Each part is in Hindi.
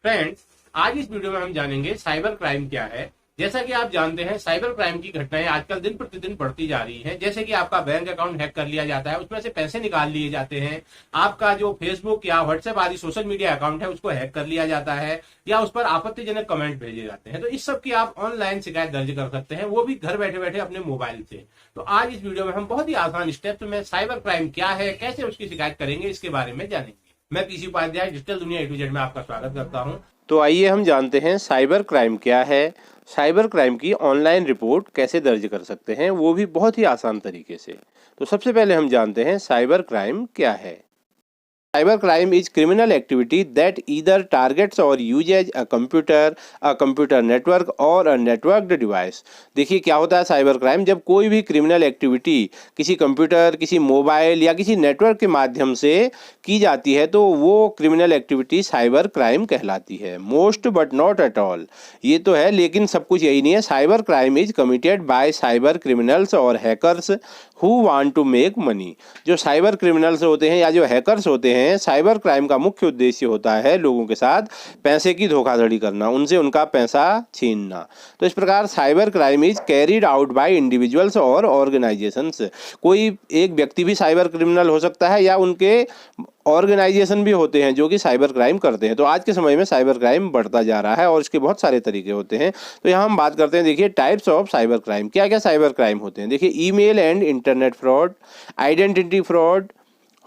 फ्रेंड्स, आज इस वीडियो में हम जानेंगे साइबर क्राइम क्या है। जैसा कि आप जानते हैं, साइबर क्राइम की घटनाएं आजकल दिन प्रतिदिन बढ़ती जा रही हैं। जैसे कि आपका बैंक अकाउंट हैक कर लिया जाता है, उसमें से पैसे निकाल लिए जाते हैं। आपका जो फेसबुक या व्हाट्सएप आदि सोशल मीडिया अकाउंट है उसको हैक कर लिया जाता है, या उस पर आपत्तिजनक कमेंट भेजे जाते हैं। तो इस सब की आप ऑनलाइन शिकायत दर्ज कर सकते हैं, वो भी घर बैठे बैठे अपने मोबाइल से। तो आज इस वीडियो में हम बहुत ही आसान स्टेप्स में साइबर क्राइम क्या है, कैसे उसकी शिकायत करेंगे, इसके बारे में जानेंगे। मैं पीसी उपाध्याय डिजिटल दुनिया A to Z में आपका स्वागत करता हूं। तो आइए हम जानते हैं साइबर क्राइम क्या है, साइबर क्राइम की ऑनलाइन रिपोर्ट कैसे दर्ज कर सकते हैं, वो भी बहुत ही आसान तरीके से। तो सबसे पहले हम जानते हैं साइबर क्राइम क्या है। Cyber crime is criminal activity that either targets or uses a computer network or a networked device। देखिए क्या होता है साइबर क्राइम, जब कोई भी क्रिमिनल एक्टिविटी किसी कंप्यूटर, किसी मोबाइल या किसी नेटवर्क के माध्यम से की जाती है तो वो क्रिमिनल एक्टिविटी साइबर क्राइम कहलाती है। Most but not at all, ये तो है लेकिन सब कुछ यही नहीं है। Cyber crime is committed by cyber criminals और hackers who want to make money. जो साइबर क्रिमिनल्स होते हैं या जो हैकर्स होते हैं, साइबर क्राइम का मुख्य उद्देश्य होता है लोगों के साथ पैसे की धोखाधड़ी करना, उनसे उनका पैसा छीनना। तो इस प्रकार cyber crime is carried out by individuals और ऑर्गेनाइजेशंस। कोई एक व्यक्ति भी साइबर क्रिमिनल हो सकता है या उनके ऑर्गेनाइजेशन भी होते हैं जो कि साइबर क्राइम करते हैं। तो आज के समय में साइबर क्राइम बढ़ता जा रहा है और इसके बहुत सारे तरीके होते हैं। तो यहाँ हम बात करते हैं, देखिए टाइप्स ऑफ साइबर क्राइम। क्या क्या साइबर क्राइम होते हैं, देखिए email and internet fraud, identity fraud,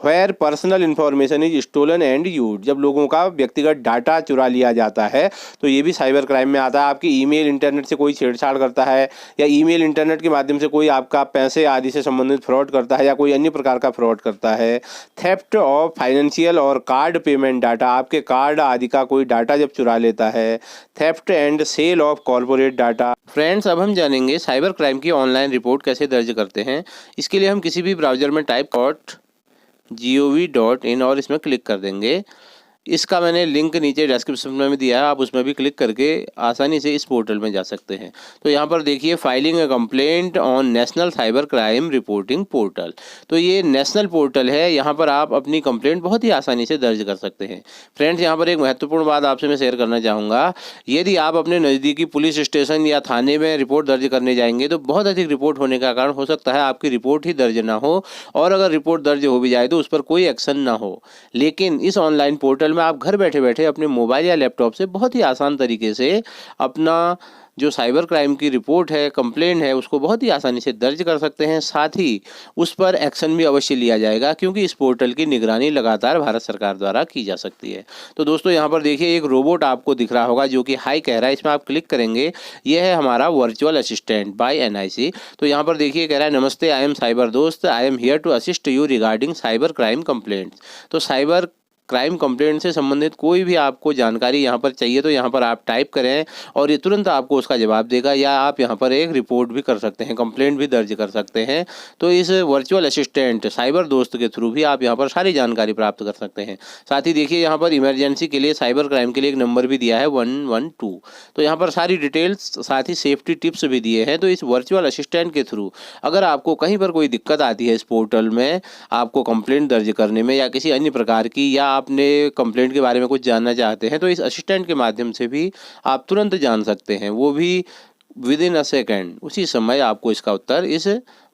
where personal information is stolen and use. जब लोगों का व्यक्तिगत डाटा चुरा लिया जाता है तो ये भी साइबर क्राइम में आता है। आपकी ईमेल इंटरनेट से कोई छेड़छाड़ करता है या ईमेल इंटरनेट के माध्यम से कोई आपका पैसे आदि से संबंधित फ्रॉड करता है या कोई अन्य प्रकार का फ्रॉड करता है। थेफ्ट ऑफ फाइनेंशियल और कार्ड पेमेंट डाटा, आपके कार्ड आदि का कोई डाटा जब चुरा लेता है। Theft and sale of corporate data. Friends, अब हम जानेंगे साइबर क्राइम की ऑनलाइन रिपोर्ट कैसे दर्ज करते हैं। इसके लिए हम किसी भी ब्राउजर में टाइप gov.in और इसमें क्लिक कर देंगे। इसका मैंने लिंक नीचे डिस्क्रिप्शन में दिया है, आप उसमें भी क्लिक करके आसानी से इस पोर्टल में जा सकते हैं। तो यहाँ पर देखिए filing A complaint on national cyber crime reporting portal. तो ये नेशनल पोर्टल है, यहाँ पर आप अपनी कंप्लेंट बहुत ही आसानी से दर्ज कर सकते हैं। फ्रेंड्स, यहाँ पर एक महत्वपूर्ण बात आपसे मैं शेयर करना चाहूँगा। यदि आप अपने नज़दीकी पुलिस स्टेशन या थाने में रिपोर्ट दर्ज करने जाएंगे तो बहुत अधिक रिपोर्ट होने का कारण हो सकता है आपकी रिपोर्ट ही दर्ज ना हो, और अगर रिपोर्ट दर्ज हो भी जाए तो उस पर कोई एक्शन ना हो। लेकिन इस ऑनलाइन पोर्टल में आप घर बैठे बैठे अपने मोबाइल या लैपटॉप से बहुत ही आसान तरीके से अपना जो साइबर क्राइम की रिपोर्ट है, कंप्लेंट है, उसको बहुत ही आसानी से दर्ज कर सकते हैं। साथ ही उस पर एक्शन भी अवश्य लिया जाएगा, क्योंकि इस पोर्टल की निगरानी लगातार भारत सरकार द्वारा की जा सकती है। तो दोस्तों, यहाँ पर देखिए एक रोबोट आपको दिख रहा होगा जो कि हाई कह रहा है। इसमें आप क्लिक करेंगे, यह है हमारा वर्चुअल असिस्टेंट बाय NIC। तो यहाँ पर देखिए कह रहा है, नमस्ते, आई am Cyber Dost, I am here to assist you regarding cyber crime complaints. तो साइबर क्राइम कंप्लेंट से संबंधित कोई भी आपको जानकारी यहाँ पर चाहिए तो यहाँ पर आप टाइप करें और ये तुरंत आपको उसका जवाब देगा, या आप यहाँ पर एक रिपोर्ट भी कर सकते हैं, कंप्लेंट भी दर्ज कर सकते हैं। तो इस वर्चुअल असिस्टेंट साइबर दोस्त के थ्रू भी आप यहाँ पर सारी जानकारी प्राप्त कर सकते हैं। साथ ही देखिए यहाँ पर इमरजेंसी के लिए, साइबर क्राइम के लिए एक नंबर भी दिया है 112। तो यहाँ पर सारी डिटेल्स, साथ ही सेफ्टी टिप्स भी दिए हैं। तो इस वर्चुअल असिस्टेंट के थ्रू अगर आपको कहीं पर कोई दिक्कत आती है इस पोर्टल में, आपको कंप्लेंट दर्ज करने में या किसी अन्य प्रकार की, या आपने कंप्लेंट के बारे में कुछ जानना चाहते हैं, तो इस असिस्टेंट के माध्यम से भी आप तुरंत जान सकते हैं, वो भी विद इन अ सेकेंड। उसी समय आपको इसका उत्तर इस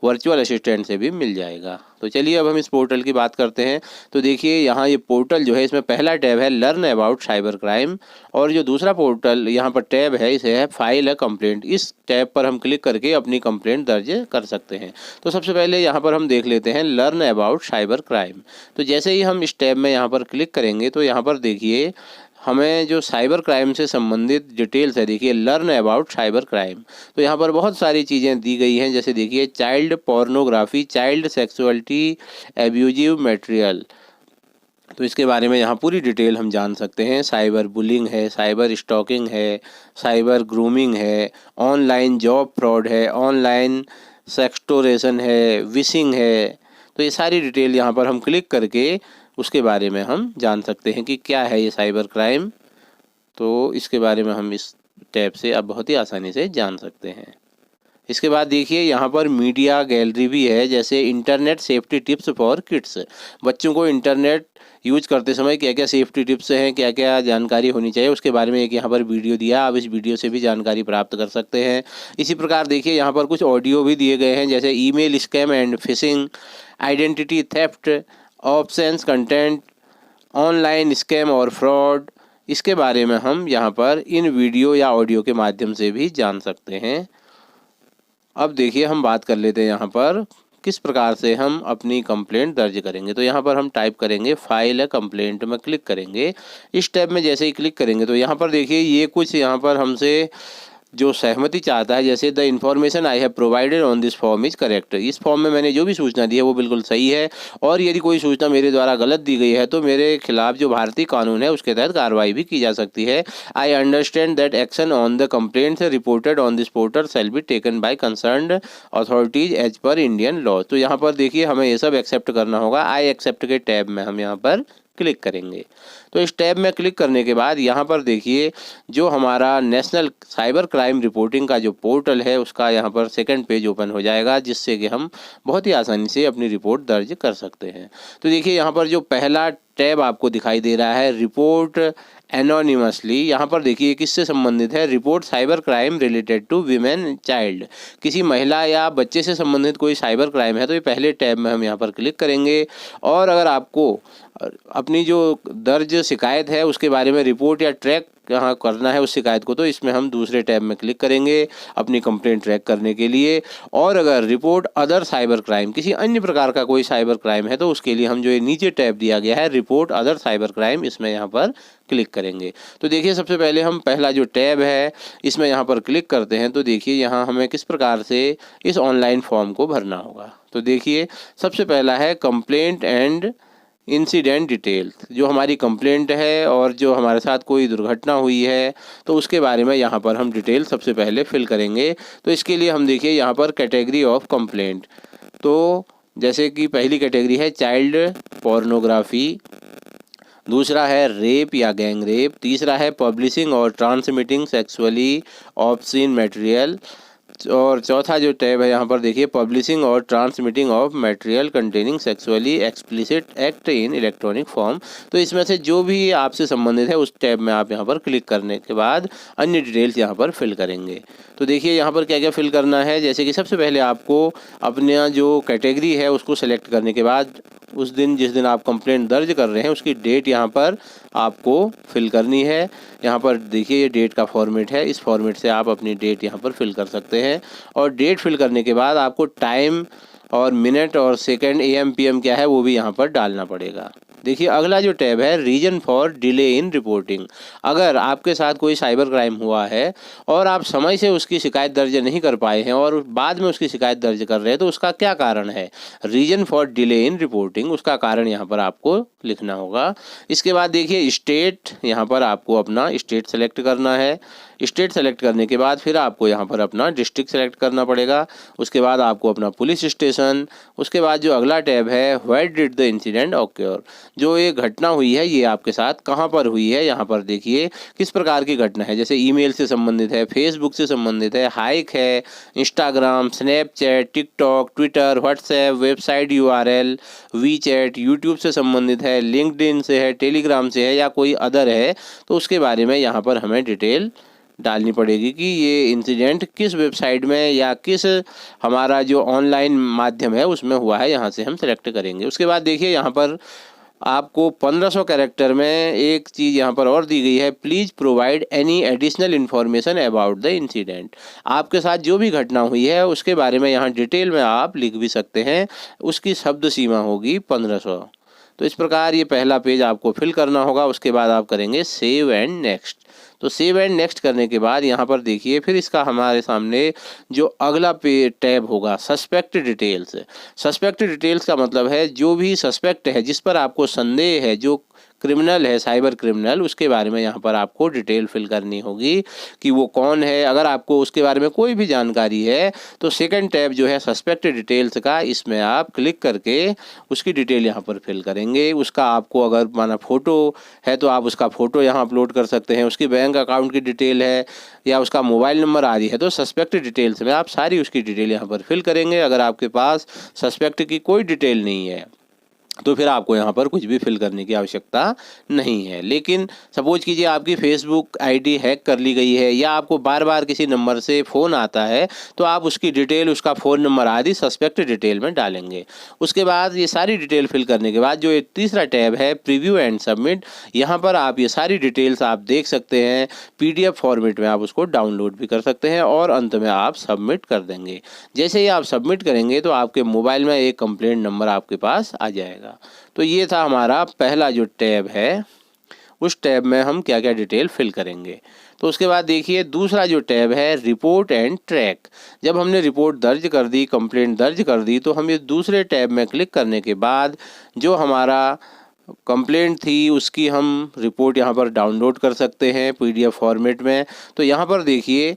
वर्चुअल असिस्टेंट से भी मिल जाएगा। तो चलिए अब हम इस पोर्टल की बात करते हैं। तो देखिए यहाँ ये पोर्टल जो है, इसमें पहला टैब है लर्न अबाउट साइबर क्राइम, और जो दूसरा पोर्टल यहाँ पर टैब है इसे है फाइल अ कंप्लेंट। इस टैब पर हम क्लिक करके अपनी कंप्लेंट दर्ज कर सकते हैं। तो सबसे पहले यहाँ पर हम देख लेते हैं लर्न अबाउट साइबर क्राइम। तो जैसे ही हम इस टैब में यहाँ पर क्लिक करेंगे तो यहाँ पर देखिए हमें जो साइबर क्राइम से संबंधित डिटेल्स है, देखिए लर्न अबाउट साइबर क्राइम। तो यहाँ पर बहुत सारी चीज़ें दी गई हैं, जैसे देखिए child pornography, child sexuality, abusive material. तो इसके बारे में यहाँ पूरी डिटेल हम जान सकते हैं। साइबर बुलिंग है, साइबर स्टॉकिंग है, साइबर ग्रूमिंग है, ऑनलाइन जॉब फ्रॉड है, ऑनलाइन सेक्सटोरेशन है, विशिंग है। तो ये सारी डिटेल यहाँ पर हम क्लिक करके उसके बारे में हम जान सकते हैं कि क्या है ये साइबर क्राइम। तो इसके बारे में हम इस टैब से अब बहुत ही आसानी से जान सकते हैं। इसके बाद देखिए यहाँ पर मीडिया गैलरी भी है, जैसे internet safety tips for kids. बच्चों को इंटरनेट यूज करते समय क्या क्या सेफ्टी टिप्स हैं, क्या क्या जानकारी होनी चाहिए, उसके बारे में एक यहाँ पर वीडियो दिया, आप इस वीडियो से भी जानकारी प्राप्त कर सकते हैं। इसी प्रकार देखिए यहाँ पर कुछ ऑडियो भी दिए गए हैं, जैसे email scam and fishing, identity theft, options content, online scam और फ्रॉड। इसके बारे में हम यहाँ पर इन वीडियो या ऑडियो के माध्यम से भी जान सकते हैं। अब देखिए हम बात कर लेते हैं यहाँ पर किस प्रकार से हम अपनी कंप्लेंट दर्ज करेंगे। तो यहाँ पर हम टाइप करेंगे फाइल है कंप्लेंट में क्लिक करेंगे। इस टैब में जैसे ही क्लिक करेंगे तो यहाँ पर देखिए ये कुछ यहाँ पर हमसे जो सहमति चाहता है, जैसे the information I have provided on this form is correct. इस फॉर्म में मैंने जो भी सूचना दी है वो बिल्कुल सही है, और यदि कोई सूचना मेरे द्वारा गलत दी गई है तो मेरे खिलाफ जो भारतीय कानून है उसके तहत कार्रवाई भी की जा सकती है। I understand that action on the complaints reported on this portal shall be taken by concerned authorities as per Indian law. तो यहाँ पर देखिए हमें ये सब एक्सेप्ट करना होगा। आई एक्सेप्ट के टैब में हम यहाँ पर क्लिक करेंगे। तो इस टैब में क्लिक करने के बाद यहाँ पर देखिए जो हमारा नेशनल साइबर क्राइम रिपोर्टिंग का जो पोर्टल है उसका यहाँ पर सेकंड पेज ओपन हो जाएगा, जिससे कि हम बहुत ही आसानी से अपनी रिपोर्ट दर्ज कर सकते हैं। तो देखिए यहाँ पर जो पहला टैब आपको दिखाई दे रहा है रिपोर्ट एनोनिमसली, यहाँ पर देखिए किससे संबंधित है, report cyber crime related to women child. किसी महिला या बच्चे से संबंधित कोई साइबर क्राइम है तो ये पहले टैब में हम यहाँ पर क्लिक करेंगे। और अगर आपको अपनी जो दर्ज शिकायत है उसके बारे में रिपोर्ट या ट्रैक यहाँ करना है उस शिकायत को, तो इसमें हम दूसरे टैब में क्लिक करेंगे अपनी कंप्लेंट ट्रैक करने के लिए। और अगर रिपोर्ट अदर साइबर क्राइम, किसी अन्य प्रकार का कोई साइबर क्राइम है, तो उसके लिए हम जो ये नीचे टैब दिया गया है रिपोर्ट अदर साइबर क्राइम, इसमें यहाँ पर क्लिक करेंगे। तो देखिए सबसे पहले हम पहला जो टैब है इसमें यहाँ पर क्लिक करते हैं। तो देखिए यहाँ हमें किस प्रकार से इस ऑनलाइन फॉर्म को भरना होगा। तो देखिए सबसे पहला है कंप्लेंट एंड इंसिडेंट डिटेल, जो हमारी कंप्लेंट है और जो हमारे साथ कोई दुर्घटना हुई है तो उसके बारे में यहाँ पर हम डिटेल सबसे पहले फिल करेंगे। तो इसके लिए हम देखिए यहाँ पर कैटेगरी ऑफ कंप्लेंट, तो जैसे कि पहली कैटेगरी है चाइल्ड पोर्नोग्राफी, दूसरा है रेप या गैंग रेप, तीसरा है पब्लिशिंग और ट्रांसमिटिंग सेक्सुअली ऑब्ससीन मटेरियल, और चौथा जो टैब है यहाँ पर देखिए पब्लिशिंग और transmitting of material containing sexually explicit act in electronic form. तो इसमें से जो भी आपसे संबंधित है उस टैब में आप यहाँ पर क्लिक करने के बाद अन्य डिटेल्स यहाँ पर फिल करेंगे। तो देखिए यहाँ पर क्या क्या फिल करना है, जैसे कि सबसे पहले आपको अपना जो कैटेगरी है उसको सेलेक्ट करने के बाद उस दिन जिस दिन आप कंप्लेंट दर्ज कर रहे हैं उसकी डेट यहाँ पर आपको फिल करनी है। यहाँ पर देखिए ये डेट का फॉर्मेट है, इस फॉर्मेट से आप अपनी डेट यहाँ पर फिल कर सकते हैं। और डेट फिल करने के बाद आपको टाइम और मिनट और सेकंड AM PM क्या है वो भी यहाँ पर डालना पड़ेगा। देखिए अगला जो टैब है reason for delay in reporting, अगर आपके साथ कोई साइबर क्राइम हुआ है और आप समय से उसकी शिकायत दर्ज नहीं कर पाए हैं और बाद में उसकी शिकायत दर्ज कर रहे हैं तो उसका क्या कारण है, reason for delay in reporting, उसका कारण यहाँ पर आपको लिखना होगा। इसके बाद देखिए स्टेट, यहाँ पर आपको अपना स्टेट सेलेक्ट करना है। स्टेट सेलेक्ट करने के बाद फिर आपको यहाँ पर अपना डिस्ट्रिक्ट सेलेक्ट करना पड़ेगा। उसके बाद आपको अपना पुलिस स्टेशन, उसके बाद जो अगला टैब है where did the incident occur, जो ये घटना हुई है ये आपके साथ कहाँ पर हुई है। यहाँ पर देखिए किस प्रकार की घटना है, जैसे ईमेल से संबंधित है, फेसबुक से संबंधित है, हाइक है, Instagram, Snapchat, TikTok, Twitter, WhatsApp, website URL, WeChat, YouTube से संबंधित है, लिंक्डइन से है, टेलीग्राम से है या कोई अदर है, तो उसके बारे में यहाँ पर हमें डिटेल डालनी पड़ेगी कि ये इंसिडेंट किस वेबसाइट में या किस हमारा जो ऑनलाइन माध्यम है उसमें हुआ है, यहाँ से हम सेलेक्ट करेंगे। उसके बाद देखिए यहाँ पर आपको 1500 कैरेक्टर में एक चीज़ यहाँ पर और दी गई है, please provide any additional information about the incident, आपके साथ जो भी घटना हुई है उसके बारे में यहाँ डिटेल में आप लिख भी सकते हैं, उसकी शब्द सीमा होगी 1500। तो इस प्रकार ये पहला पेज आपको फिल करना होगा। उसके बाद आप करेंगे सेव एंड नेक्स्ट। तो सेव एंड नेक्स्ट करने के बाद यहाँ पर देखिए फिर इसका हमारे सामने जो अगला टैब होगा सस्पेक्ट डिटेल्स। सस्पेक्ट डिटेल्स का मतलब है जो भी सस्पेक्ट है, जिस पर आपको संदेह है, जो क्रिमिनल है, साइबर क्रिमिनल, उसके बारे में यहाँ पर आपको डिटेल फिल करनी होगी कि वो कौन है। अगर आपको उसके बारे में कोई भी जानकारी है तो सेकंड टैब जो है सस्पेक्ट डिटेल्स का, इसमें आप क्लिक करके उसकी डिटेल यहाँ पर फिल करेंगे। उसका आपको अगर माना फ़ोटो है तो आप उसका फ़ोटो यहाँ अपलोड कर सकते हैं, उसकी बैंक अकाउंट की डिटेल है या उसका मोबाइल नंबर आदि है तो सस्पेक्ट डिटेल्स में आप सारी उसकी डिटेल यहाँ पर फिल करेंगे। अगर आपके पास सस्पेक्ट की कोई डिटेल नहीं है तो फिर आपको यहाँ पर कुछ भी फिल करने की आवश्यकता नहीं है। लेकिन सपोज कीजिए आपकी फेसबुक आईडी हैक कर ली गई है या आपको बार बार किसी नंबर से फ़ोन आता है तो आप उसकी डिटेल, उसका फ़ोन नंबर आदि सस्पेक्ट डिटेल में डालेंगे। उसके बाद ये सारी डिटेल फिल करने के बाद जो एक तीसरा टैब है प्रीव्यू एंड सबमिट, यहाँ पर आप ये सारी डिटेल्स आप देख सकते हैं। PDF फॉर्मेट में आप उसको डाउनलोड भी कर सकते हैं और अंत में आप सबमिट कर देंगे। जैसे ही आप सबमिट करेंगे तो आपके मोबाइल में एक कंप्लेंट नंबर आपके पास आ जाएगा। तो ये था हमारा पहला जो टैब है, उस टैब में हम क्या क्या डिटेल फिल करेंगे। तो उसके बाद देखिए दूसरा जो टैब है रिपोर्ट एंड ट्रैक। जब हमने रिपोर्ट दर्ज कर दी, कंप्लेंट दर्ज कर दी, तो हम ये दूसरे टैब में क्लिक करने के बाद जो हमारा कंप्लेंट थी उसकी हम रिपोर्ट यहाँ पर डाउनलोड कर सकते हैं PDF फॉर्मेट में। तो यहाँ पर देखिए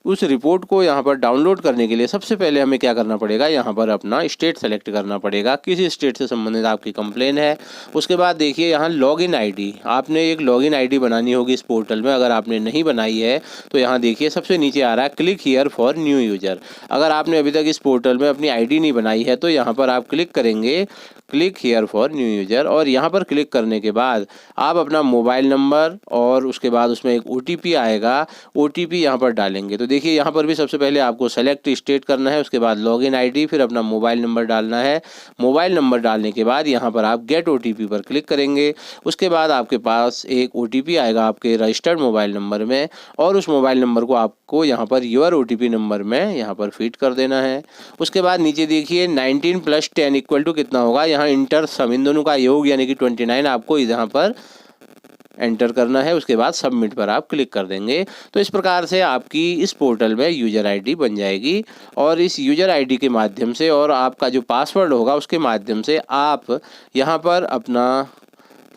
उस रिपोर्ट को यहाँ पर डाउनलोड करने के लिए सबसे पहले हमें क्या करना पड़ेगा, यहाँ पर अपना स्टेट सेलेक्ट करना पड़ेगा, किसी स्टेट से संबंधित आपकी कंप्लेन है। उसके बाद देखिए यहाँ लॉगिन आईडी, आपने एक लॉगिन आईडी बनानी होगी इस पोर्टल में। अगर आपने नहीं बनाई है तो यहाँ देखिए सबसे नीचे आ रहा है click here for new user. अगर आपने अभी तक इस पोर्टल में अपनी आईडी नहीं बनाई है तो यहाँ पर आप क्लिक करेंगे click here for new user और यहाँ पर क्लिक करने के बाद आप अपना मोबाइल नंबर और उसके बाद उसमें एक OTP आएगा, OTP यहाँ पर डालेंगे। तो देखिए यहाँ पर भी सबसे पहले आपको सेलेक्ट स्टेट करना है, उसके बाद लॉगिन आईडी, फिर अपना मोबाइल नंबर डालना है। मोबाइल नंबर डालने के बाद यहाँ पर आप गेट OTP पर क्लिक करेंगे। उसके बाद आपके पास एक OTP आएगा आपके रजिस्टर्ड मोबाइल नंबर में और उस मोबाइल नंबर को आपको यहाँ पर योर OTP नंबर में यहाँ पर फीड कर देना है। उसके बाद नीचे देखिए 19 + 10 = कितना होगा, यहाँ इंटर सम, इन दोनों का योग यानी कि 29 आपको यहाँ पर एंटर करना है। उसके बाद सबमिट पर आप क्लिक कर देंगे। तो इस प्रकार से आपकी इस पोर्टल में यूज़र आईडी बन जाएगी और इस यूज़र आईडी के माध्यम से और आपका जो पासवर्ड होगा उसके माध्यम से आप यहाँ पर अपना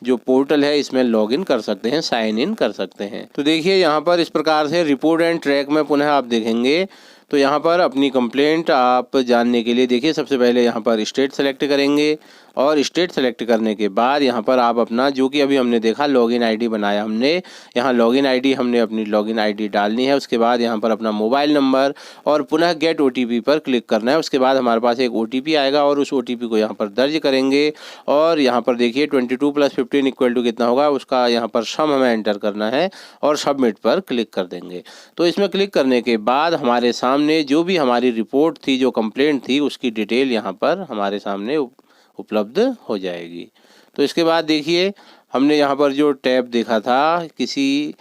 जो पोर्टल है इसमें लॉगिन कर सकते हैं, साइन इन कर सकते हैं। तो देखिए यहाँ पर इस प्रकार से रिपोर्ट एंड ट्रैक में पुनः आप देखेंगे तो यहाँ पर अपनी कंप्लेंट आप जानने के लिए देखिए सबसे पहले यहाँ पर स्टेट सेलेक्ट करेंगे और स्टेट सेलेक्ट करने के बाद यहाँ पर आप अपना जो कि अभी हमने देखा लॉगिन आईडी बनाया हमने, यहाँ लॉगिन आईडी हमने अपनी लॉगिन आईडी डालनी है। उसके बाद यहाँ पर अपना मोबाइल नंबर और पुनः गेट OTP पर क्लिक करना है। उसके बाद हमारे पास एक OTP आएगा और उस OTP को यहाँ पर दर्ज करेंगे और यहाँ पर देखिए 22 + 15 = कितना होगा, उसका यहाँ पर सम हमें एंटर करना है और सबमिट पर क्लिक कर देंगे। तो इसमें क्लिक करने के बाद हमारे सामने जो भी हमारी रिपोर्ट थी, जो कंप्लेंट थी, उसकी डिटेल यहाँ पर हमारे सामने उपलब्ध हो जाएगी। तो इसके बाद देखिए हमने यहाँ पर जो टैब देखा था, किसी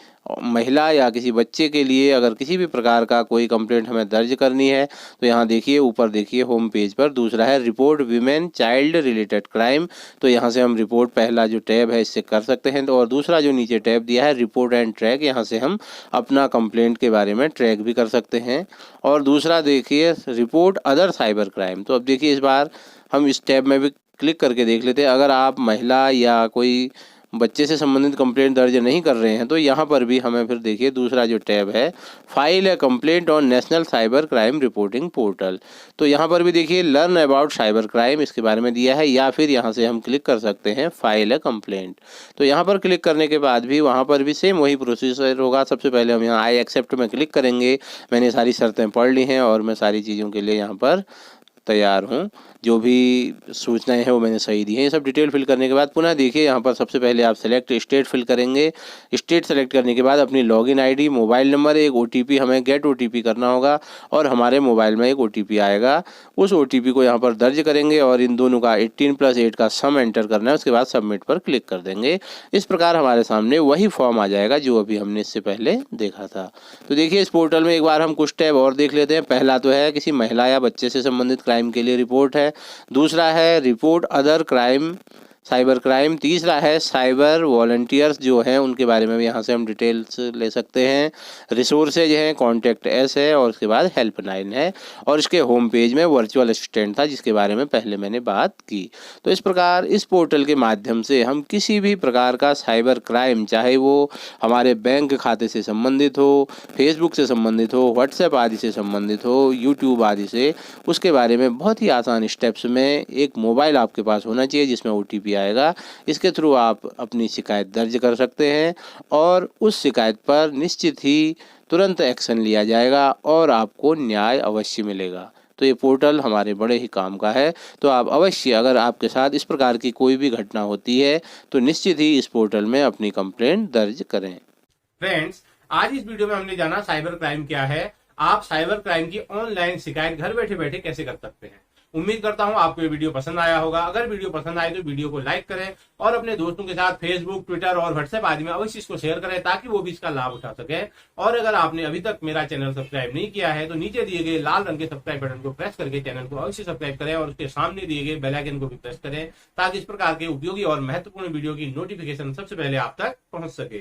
महिला या किसी बच्चे के लिए अगर किसी भी प्रकार का कोई कंप्लेंट हमें दर्ज करनी है तो यहाँ देखिए ऊपर देखिए होम पेज पर दूसरा है report women child related crime. तो यहाँ से हम रिपोर्ट, पहला जो टैब है इससे कर सकते हैं। तो और दूसरा जो नीचे टैब दिया है रिपोर्ट एंड ट्रैक, यहाँ से हम अपना कंप्लेंट के बारे में ट्रैक भी कर सकते हैं। और दूसरा देखिए रिपोर्ट अदर साइबर क्राइम। तो अब देखिए इस बार हम इस टैब में भी क्लिक करके देख लेते हैं। अगर आप महिला या कोई बच्चे से संबंधित कंप्लेंट दर्ज नहीं कर रहे हैं तो यहाँ पर भी हमें फिर देखिए दूसरा जो टैब है file A complaint on national cyber crime reporting portal. तो यहाँ पर भी देखिए लर्न अबाउट साइबर क्राइम इसके बारे में दिया है या फिर यहाँ से हम क्लिक कर सकते हैं फाइल ए कंप्लेंट। तो यहाँ पर क्लिक करने के बाद भी वहाँ पर भी सेम वही प्रोसीजर होगा। सबसे पहले हम यहाँ आई एक्सेप्ट में क्लिक करेंगे। मैंने सारी शर्तें पढ़ ली हैं और मैं सारी चीज़ों के लिए यहाँ पर तैयार हूँ। जो भी सूचनाएं हैं वो मैंने सही दी हैं। ये सब डिटेल फिल करने के बाद पुनः देखिए यहाँ पर सबसे पहले आप सेलेक्ट स्टेट फिल करेंगे। स्टेट सेलेक्ट करने के बाद अपनी लॉगिन आईडी, मोबाइल नंबर, एक OTP हमें गेट OTP करना होगा और हमारे मोबाइल में एक OTP आएगा। उस OTP को यहाँ पर दर्ज करेंगे और इन दोनों का 18 + 8 का सम एंटर करना है। उसके बाद सबमिट पर क्लिक कर देंगे। इस प्रकार हमारे सामने वही फॉर्म आ जाएगा जो अभी हमने इससे पहले देखा था। तो देखिए इस पोर्टल में एक बार हम कुछ टैब और देख लेते हैं। पहला तो है किसी महिला या बच्चे से संबंधित क्राइम के लिए रिपोर्ट है। दूसरा है report other crime cyber crime. तीसरा है साइबर वॉलंटियर्स जो हैं उनके बारे में भी यहाँ से हम डिटेल्स ले सकते हैं। रिसोर्सेज हैं, कॉन्टैक्ट एस है और उसके बाद हेल्पलाइन है और इसके होम पेज में वर्चुअल असिस्टेंट था जिसके बारे में पहले मैंने बात की। तो इस प्रकार इस पोर्टल के माध्यम से हम किसी भी प्रकार का साइबर क्राइम, चाहे वो हमारे बैंक खाते से संबंधित हो, फेसबुक से संबंधित हो, व्हाट्सएप आदि से संबंधित हो, यूट्यूब आदि से, उसके बारे में बहुत ही आसान स्टेप्स में एक मोबाइल आपके पास होना चाहिए जिसमें OTP आएगा। इसके थ्रू आप अपनी शिकायत दर्ज कर सकते हैं और उस शिकायत पर निश्चित ही तुरंत एक्शन लिया जाएगा और आपको न्याय अवश्य मिलेगा। तो ये पोर्टल हमारे बड़े ही काम का है। तो आप अवश्य, अगर आपके साथ इस प्रकार की कोई भी घटना होती है तो निश्चित ही इस पोर्टल में अपनी कंप्लेंट दर्ज करें। फ्रेंड्स, आज इस वीडियो में हमने जाना साइबर क्राइम क्या है, आप साइबर क्राइम की ऑनलाइन शिकायत घर बैठे बैठे कैसे कर सकते हैं। उम्मीद करता हूं आपको ये वीडियो पसंद आया होगा। अगर वीडियो पसंद आए तो वीडियो को लाइक करें और अपने दोस्तों के साथ फेसबुक, ट्विटर और व्हाट्सएप आदि में अवश्य इसको शेयर करें ताकि वो भी इसका लाभ उठा सके। और अगर आपने अभी तक मेरा चैनल सब्सक्राइब नहीं किया है तो नीचे दिए गए लाल रंग के सब्सक्राइब बटन को प्रेस करके चैनल को अवश्य सब्सक्राइब करें और उसके सामने दिए गए बेल आइकन को भी प्रेस करें ताकि इस प्रकार के उपयोगी और महत्वपूर्ण वीडियो की नोटिफिकेशन सबसे पहले आप तक पहुंच सके।